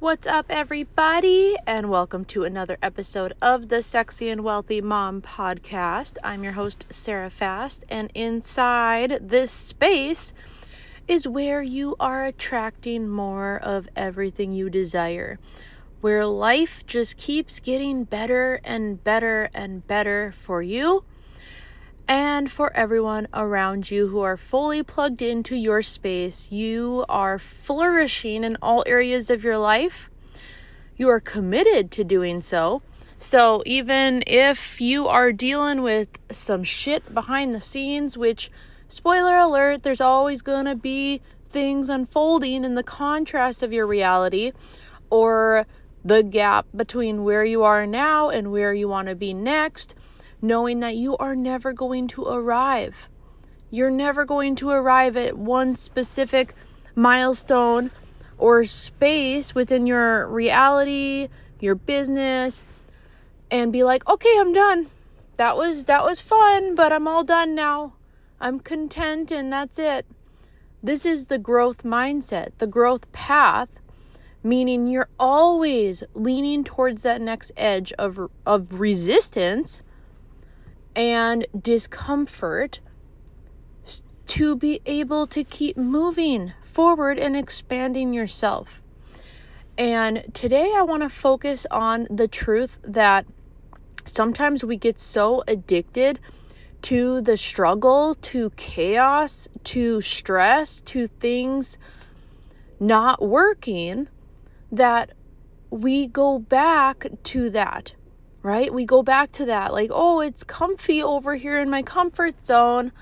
What's up, everybody, and welcome to another episode of the Sexy and Wealthy Mom podcast. I'm your host, Sarah Fast, and inside this space is where you are attracting more of everything you desire, where life just keeps getting better and better and better for you and for everyone around you who are fully plugged into your space. You are flourishing in all areas of your life. You are committed to doing so. So even if you are dealing with some shit behind the scenes, which, spoiler alert, there's always going to be things unfolding in the contrast of your reality or the gap between where you are now and where you want to be next, knowing that you are never going to arrive. You're never going to arrive at one specific milestone or space within your reality, your business, and be like, okay, I'm done. That was fun, but I'm all done now. I'm content and that's it. This is the growth mindset, the growth path, meaning you're always leaning towards that next edge of resistance and discomfort to be able to keep moving forward and expanding yourself. And today I want to focus on the truth that sometimes we get so addicted to the struggle, to chaos, to stress, to things not working, that we go back to that. Right? We go back to that, like, oh, it's comfy over here in my comfort zone,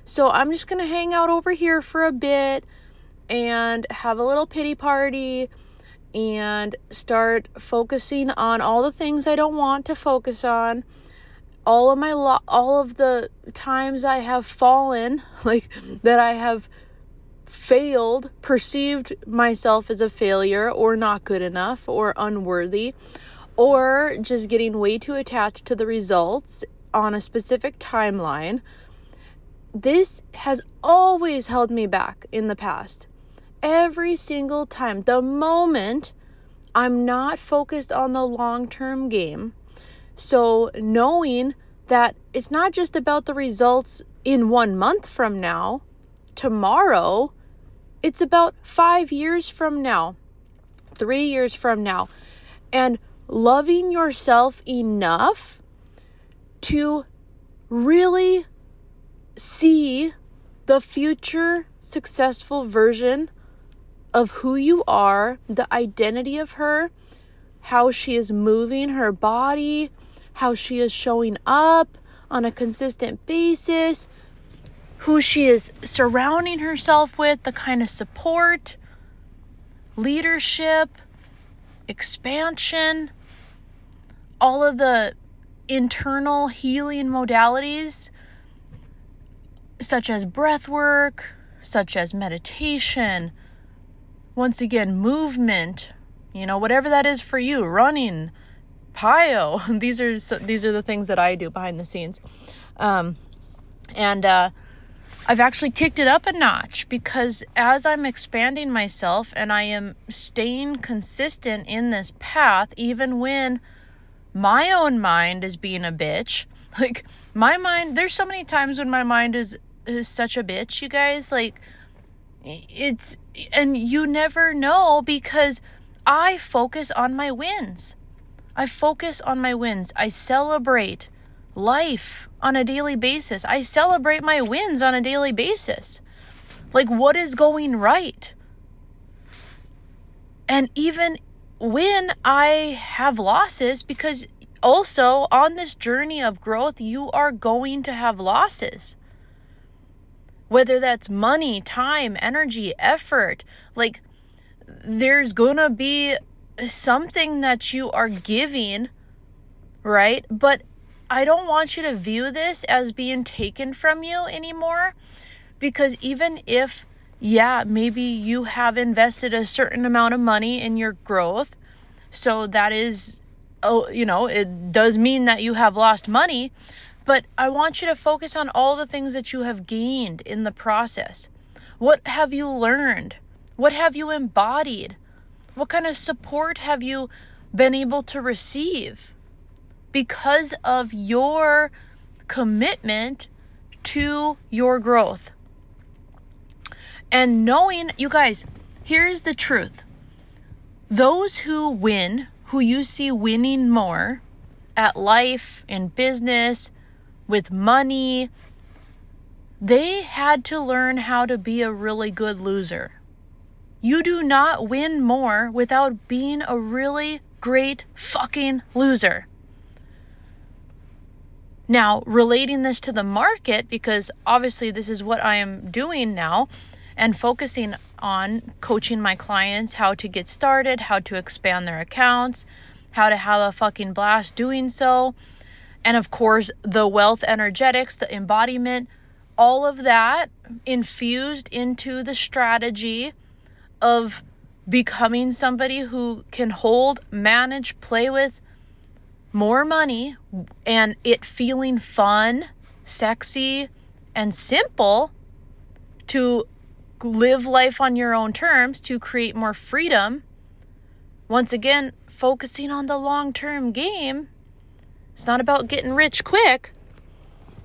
so I'm just going to hang out over here for a bit and have a little pity party and start focusing on all the things I don't want to focus on, all of the times I have fallen, like that I have failed, perceived myself as a failure or not good enough or unworthy, or just getting way too attached to the results on a specific timeline. This has always held me back in the past. Every single time. The moment I'm not focused on the long-term game. So knowing that it's not just about the results in 1 month from now, tomorrow, it's about 5 years from now, 3 years from now. And loving yourself enough to really see the future successful version of who you are, the identity of her, how she is moving her body, how she is showing up on a consistent basis, who she is surrounding herself with, the kind of support, leadership, expansion, all of the internal healing modalities, such as breath work, such as meditation, once again, movement, whatever that is for you, running, pio. These are the things that I do behind the scenes. I've actually kicked it up a notch because as I'm expanding myself and I am staying consistent in this path, even when my own mind is being a bitch, like my mind, there's so many times when my mind is such a bitch, you guys, like and you never know because I focus on my wins. I celebrate life on a daily basis. I celebrate my wins on a daily basis. Like, what is going right? And even when I have losses, because also on this journey of growth, you are going to have losses. Whether that's money, time, energy, effort, like there's gonna be something that you are giving, right? But I don't want you to view this as being taken from you anymore, because even if, maybe you have invested a certain amount of money in your growth, so that is, it does mean that you have lost money, but I want you to focus on all the things that you have gained in the process. What have you learned? What have you embodied? What kind of support have you been able to receive because of your commitment to your growth? And knowing, you guys, here's the truth. Those who win, who you see winning more at life, in business, with money, they had to learn how to be a really good loser. You do not win more without being a really great fucking loser. Now, relating this to the market, because obviously this is what I am doing now and focusing on coaching my clients how to get started, how to expand their accounts, how to have a fucking blast doing so. And of course, the wealth energetics, the embodiment, all of that infused into the strategy of becoming somebody who can hold, manage, play with more money, and it feeling fun, sexy, and simple to live life on your own terms, to create more freedom. Once again, focusing on the long-term game. It's not about getting rich quick.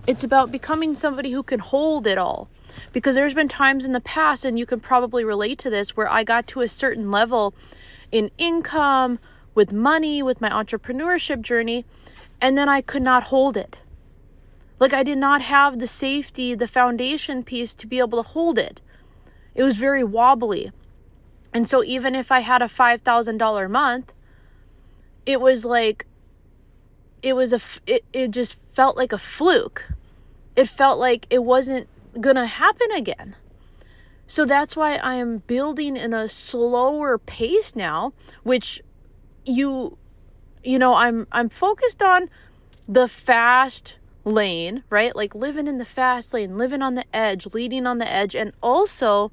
It's about becoming somebody who can hold it all. Because there's been times in the past, and you can probably relate to this, where I got to a certain level in income, with money, with my entrepreneurship journey, and then I could not hold it. Like, I did not have the safety, the foundation piece to be able to hold it. It was very wobbly. And so even if I had a $5,000 month, it was like, it just felt like a fluke. It felt like it wasn't gonna happen again. So that's why I am building in a slower pace now, which I'm focused on the fast lane, right? Like living in the fast lane, living on the edge, leading on the edge, and also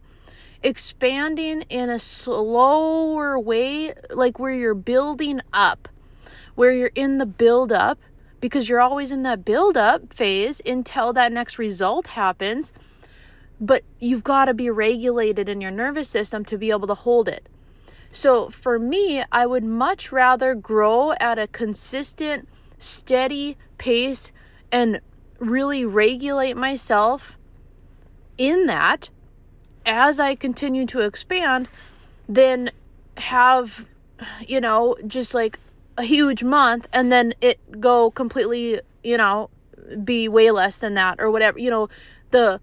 expanding in a slower way, like where you're building up, where you're in the build up, because you're always in that build up phase until that next result happens. But you've got to be regulated in your nervous system to be able to hold it. So for me, I would much rather grow at a consistent, steady pace and really regulate myself in that as I continue to expand than have, just like a huge month and then it go completely, be way less than that or whatever, the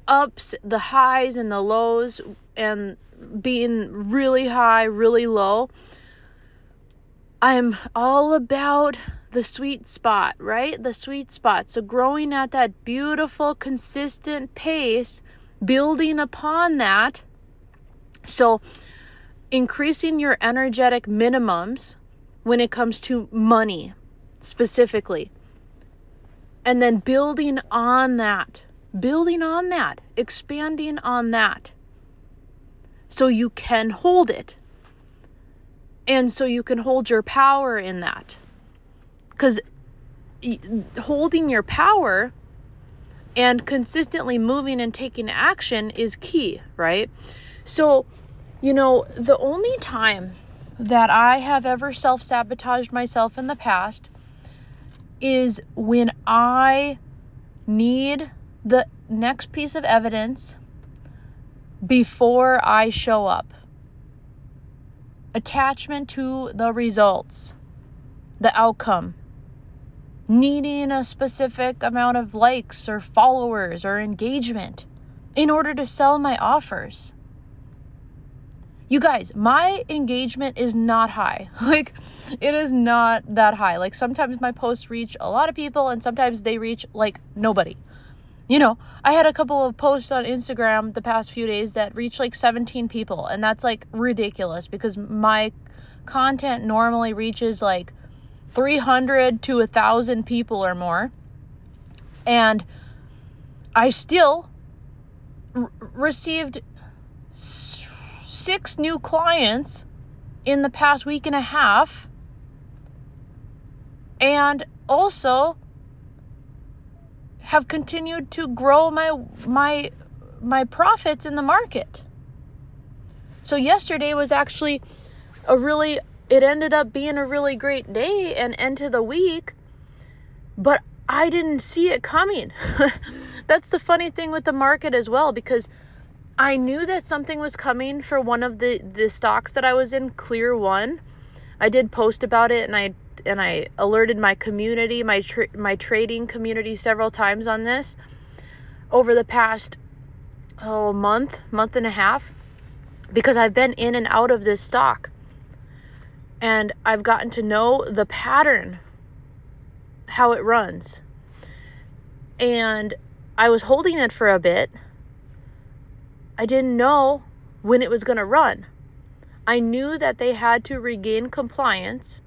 ups, the highs and the lows, and being really high, really low. I'm all about the sweet spot, right? The sweet spot. So growing at that beautiful, consistent pace, building upon that. So increasing your energetic minimums when it comes to money specifically. And then building on that, expanding on that. So you can hold it. And so you can hold your power in that. Because holding your power and consistently moving and taking action is key, right? So, the only time that I have ever self-sabotaged myself in the past is when I need the next piece of evidence before I show up. Attachment to the results, the outcome, needing a specific amount of likes or followers or engagement in order to sell my offers. You guys, my engagement is not high. Like, it is not that high. Like, sometimes my posts reach a lot of people and sometimes they reach like nobody. I had a couple of posts on Instagram the past few days that reached like 17 people, and that's like ridiculous because my content normally reaches like 300 to 1,000 people or more. And I still received 6 new clients in the past week and a half, and also have continued to grow my profits in the market. So yesterday was actually it ended up being a really great day and end to the week, but I didn't see it coming. That's the funny thing with the market as well, because I knew that something was coming for one of the stocks that I was in, Clear One. I did post about it, and I alerted my community, my trading community several times on this over the past month and a half, because I've been in and out of this stock, and I've gotten to know the pattern, how it runs. And I was holding it for a bit. I didn't know when it was going to run. I knew that they had to regain compliance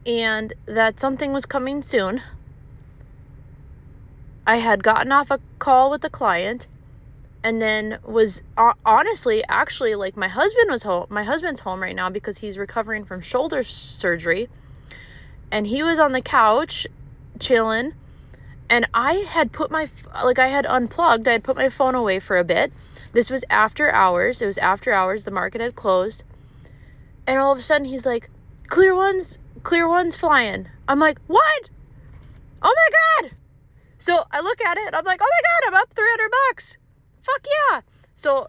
and that something was coming soon. I had gotten off a call with a client, and then was honestly, actually, like, my husband was home. My husband's home right now because he's recovering from shoulder surgery, and he was on the couch chilling, and I had unplugged. I had put my phone away for a bit. This was after hours. It was after hours. The market had closed, and all of a sudden he's like, Clear One's flying. I'm like, what? Oh my God. So I look at it, I'm like, oh my God, I'm up $300. Fuck yeah. So,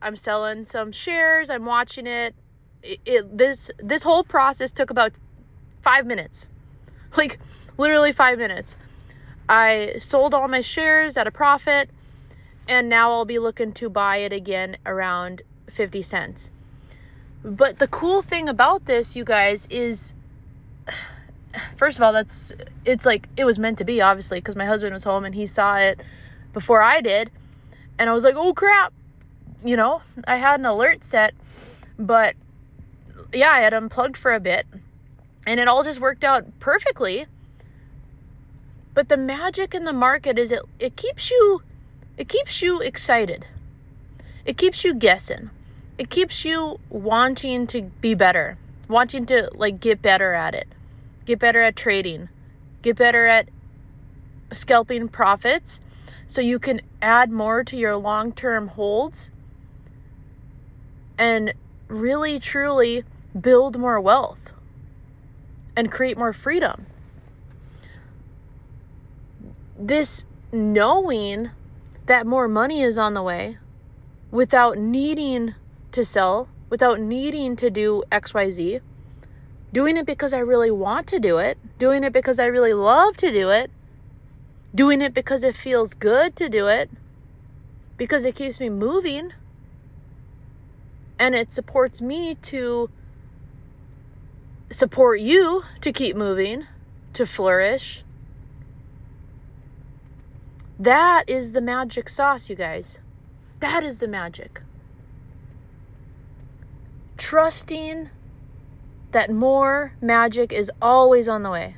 I'm selling some shares. I'm watching it. This whole process took about 5 minutes, like literally 5 minutes. I sold all my shares at a profit, and now I'll be looking to buy it again around 50 cents. But the cool thing about this, you guys, is, first of all, it's like, it was meant to be, obviously, because my husband was home and he saw it before I did. And I was like, oh crap, I had an alert set, but yeah, I had unplugged for a bit, and it all just worked out perfectly. But the magic in the market is it keeps you excited. It keeps you guessing. It keeps you wanting to be better, wanting to get better at it, get better at trading, get better at scalping profits, so you can add more to your long-term holds and really, truly build more wealth and create more freedom. This knowing that more money is on the way without needing to sell, without needing to do XYZ, doing it because I really want to do it, doing it because I really love to do it, doing it because it feels good to do it, because it keeps me moving, and it supports me to support you to keep moving, to flourish. That is the magic sauce, you guys. That is the magic. Trusting that more magic is always on the way.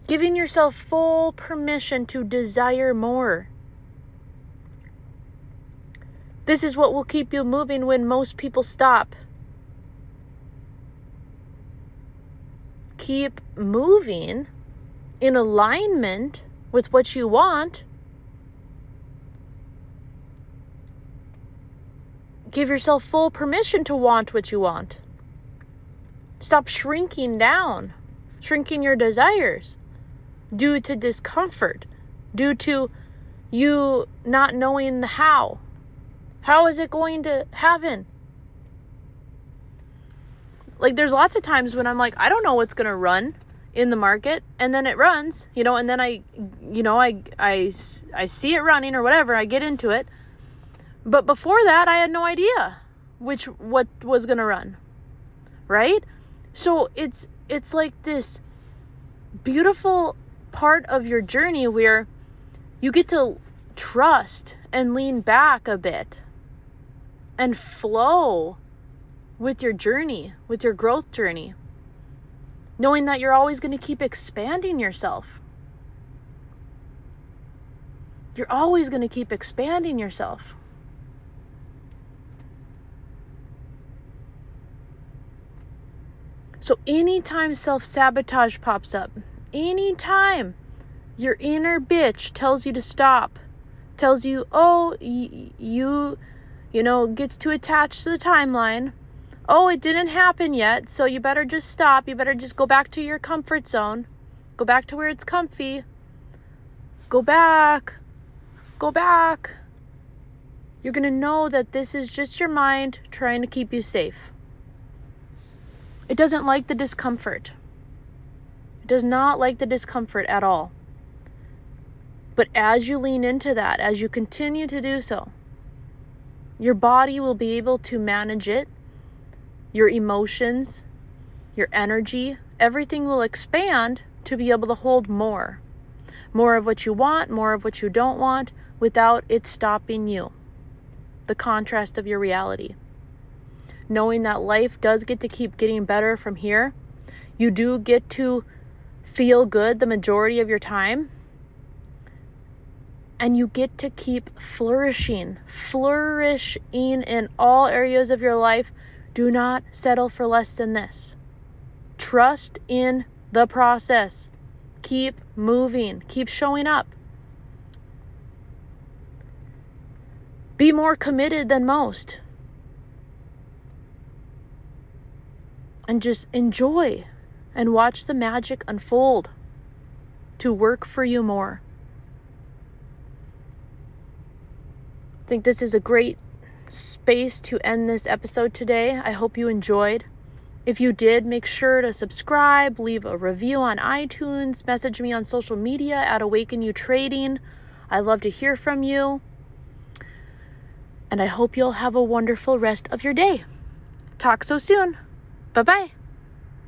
Giving yourself full permission to desire more. This is what will keep you moving when most people stop. Keep moving in alignment with what you want. Give yourself full permission to want what you want. Stop shrinking down, shrinking your desires due to discomfort, due to you not knowing the how. How is it going to happen? There's lots of times when I'm like, I don't know what's going to run in the market, and then it runs, and then I see it running or whatever, I get into it. But before that, I had no idea what was going to run, right? So it's like this beautiful part of your journey where you get to trust and lean back a bit and flow with your journey, with your growth journey, knowing that you're always going to keep expanding yourself. You're always going to keep expanding yourself. So anytime self-sabotage pops up, anytime your inner bitch tells you to stop, tells you, oh, gets too attached to the timeline. Oh, it didn't happen yet, so you better just stop. You better just go back to your comfort zone. Go back to where it's comfy. Go back. Go back. You're going to know that this is just your mind trying to keep you safe. It doesn't like the discomfort. It does not like the discomfort at all. But as you lean into that, as you continue to do so, your body will be able to manage it. Your emotions, your energy, everything will expand to be able to hold more. More of what you want, more of what you don't want, without it stopping you. The contrast of your reality. Knowing that life does get to keep getting better from here. You do get to feel good the majority of your time. And you get to keep flourishing in all areas of your life. Do not settle for less than this. Trust in the process. Keep moving. Keep showing up. Be more committed than most. And just enjoy and watch the magic unfold to work for you more. I think this is a great space to end this episode today. I hope you enjoyed. If you did, make sure to subscribe, leave a review on iTunes, message me on social media at Awaken You Trading. I'd love to hear from you. And I hope you'll have a wonderful rest of your day. Talk so soon. Bye-bye.